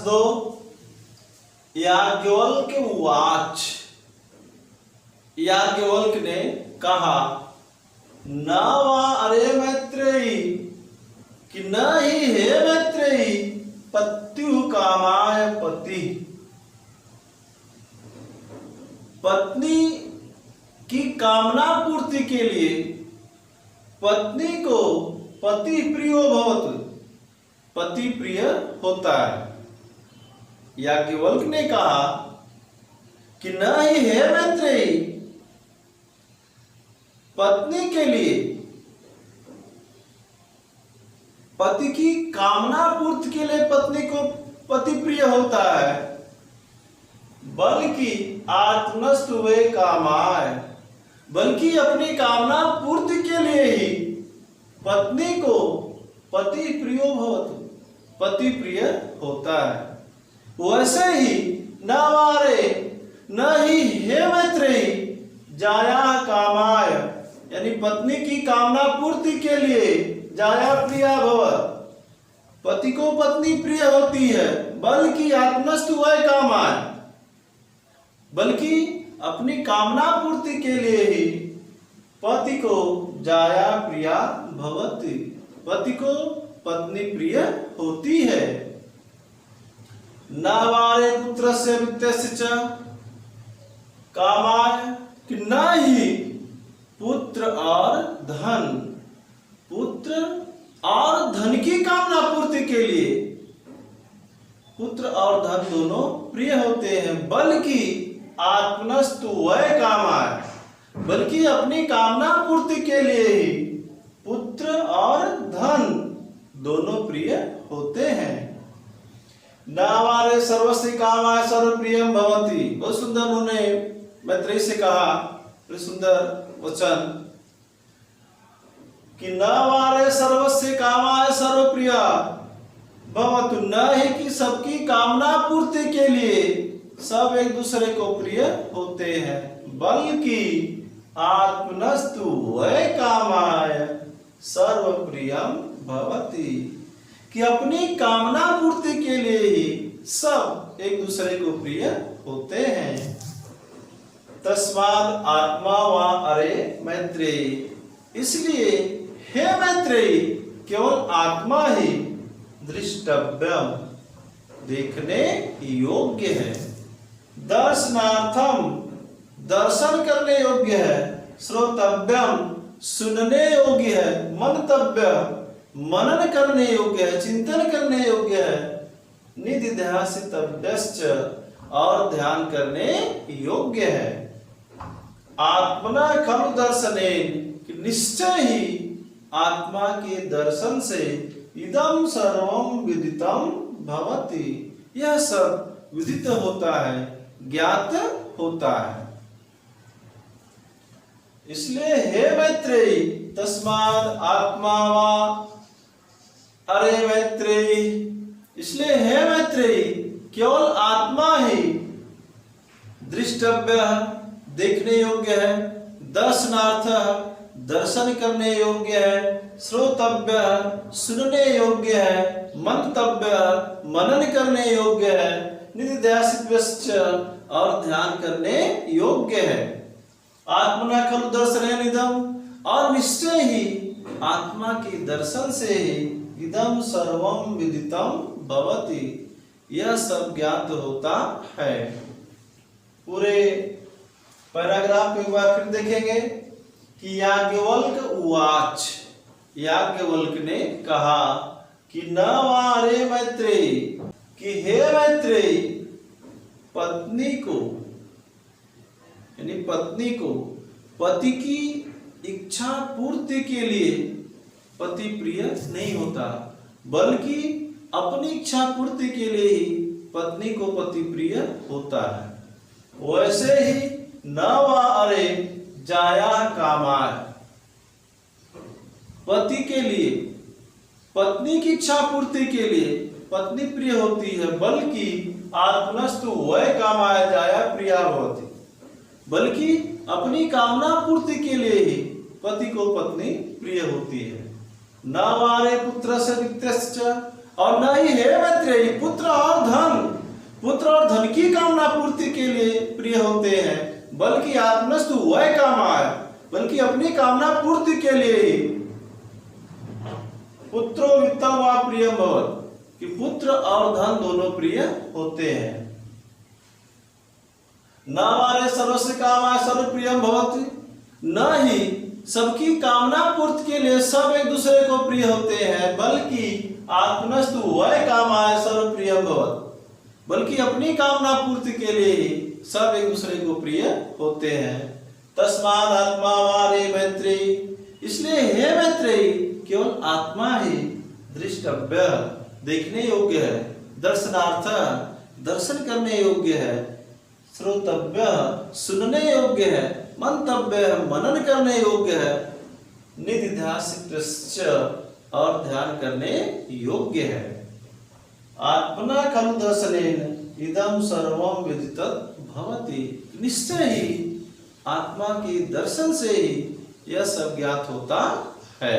दो। याज्ञवल्क्य उवाच, याज्ञवल्क्य ने कहा, न वा अरे मैत्रेयी, कि न ही हे मैत्रेयी, पत्यु कामाय पति, पत्नी की कामना पूर्ति के लिए पत्नी को पति प्रियो भवतु, पति प्रिय होता है। याज्ञवल्क्य ने कहा कि न ही हे मैत्रेयी, पत्नी के लिए पति की कामना पूर्ति के लिए पत्नी को पति प्रिय होता है, बल्कि आत्मनस्तु वे कामाय, बल्कि अपनी कामना पूर्ति के लिए ही पत्नी को पति प्रियो भवतु, पति प्रिय होता है। वैसे ही न वारे न ही हे मैत्रेयी जाया कामाय, यानी पत्नी की कामना पूर्ति के लिए जाया प्रिया भव, पति को पत्नी प्रिय होती है, बल्कि आत्मनस्तु वै कामाय, बल्कि अपनी कामना पूर्ति के लिए ही पति को जाया प्रिया भवति, पति को पत्नी प्रिय होती है। न वारे पुत्रस्य वित्तस्य च कामाय, कि न ही पुत्र और धन, पुत्र और धन की कामना पूर्ति के लिए पुत्र और धन दोनों प्रिय होते हैं, बल्कि आत्मनस्तु वै कामाय, बल्कि अपनी कामना पूर्ति के लिए ही पुत्र और धन दोनों प्रिय होते हैं। नावारे सर्वस्व कामाय सर्वप्रियम भवति, बहुत सुंदर उन्होंने मैत्रेयी से कहा, सुंदर वचन कि न वारे सर्वस्व कामाय सर्वप्रिय भवतु, न ही कि सबकी कामना पूर्ति के लिए सब एक दूसरे को प्रिय होते हैं, बल्कि आत्मनस्तु वै कामाय सर्वप्रियम भवति, कि अपनी कामना पूर्ति के लिए ही सब एक दूसरे को प्रिय होते हैं। तस्माद् आत्मा वा अरे मैत्रेयी, इसलिए हे मैत्रेयी केवल आत्मा ही दृष्टव्यम, देखने योग्य है, दर्शनार्थम दर्शन करने योग्य है, श्रोतव्यम सुनने योग्य है, मंतव्य मनन करने योग्य है, चिंतन करने योग्य है, निधिध्यासितव्यश्च और ध्यान करने योग्य है। आत्मना खलु दर्शनेन, कि निश्चय ही आत्मा के दर्शन से इदं सर्वं विदितं भवति, यह सब विदित होता है, ज्ञात होता है। इसलिए हे मैत्रेयी तस्माद् आत्मा वा अरे मैत्रेयी, इसलिए हे मैत्रेयी केवल आत्मा ही दृष्टव्य देखने योग्य है, दर्शनार्थ दर्शन करने योग्य है, श्रोतव्य सुनने योग्य है, मंतव्य मनन करने योग्य है, निधिध्यासितव्यश्च और ध्यान करने योग्य है। आत्मना खलु दर्शनेन इदं, और निश्चय ही आत्मा के दर्शन से ही इदं सर्वं विदितं भवति, यह सब ज्ञात होता है। पूरे पैराग्राफ को एक बार फिर देखेंगे कि याज्ञवल्क्य उवाच, याज्ञवल्क्य ने कहा कि न वारे मैत्रेयी, कि हे मैत्रेयी पत्नी को, यानी पत्नी को पति की इच्छा पूर्ति के लिए पति प्रिय नहीं होता, बल्कि अपनी इच्छा पूर्ति के लिए ही पत्नी को पति प्रिय होता है। वैसे ही न वा अरे जाया कामाय, पति के लिए पत्नी की इच्छा पूर्ति के लिए पत्नी प्रिय होती है, बल्कि आत्मनस्तु वै कामाय जाया प्रिया भवति, बल्कि अपनी कामना पूर्ति के लिए ही पति को पत्नी प्रिय होती है। न वारे पुत्रस्य वित्तस्य, और न ही हे मैत्रेयी पुत्र और धन पुत्र और धन की कामना पूर्ति के लिए प्रिय होते हैं, बल्कि आत्मनस्तु वह कामाय, बल्कि अपनी कामना पूर्ति के लिए ही। पुत्रो वित्तम व प्रियम भवत्, कि पुत्र और धन दोनों प्रिय होते हैं। न हमारे सर्वस्य कामाय सर्व प्रियम भवति, न ही सबकी कामना पूर्ति के लिए सब एक दूसरे को प्रिय होते हैं, बल्कि आत्मनस्तु वह कामाय सर्व प्रियम भवत्, बल्कि अपनी कामना पूर्ति के लिए ही सब एक दूसरे को प्रिय होते हैं। तस्माद आत्मा हमारे मैत्रेयी, इसलिए हे मैत्रेयी केवल आत्मा ही दृष्टव्य, देखने योग्य है, दर्शनार्थ दर्शन करने योग्य है, श्रोतव्य सुनने योग्य है, मंतव्य मनन करने योग्य है, निधिध्यासितश्च और ध्यान करने योग्य है। आत्मना खलु दर्शनेन इदं सर्वं विदितत् भवति, निश्चय ही आत्मा के दर्शन से ही यह सब ज्ञात होता है।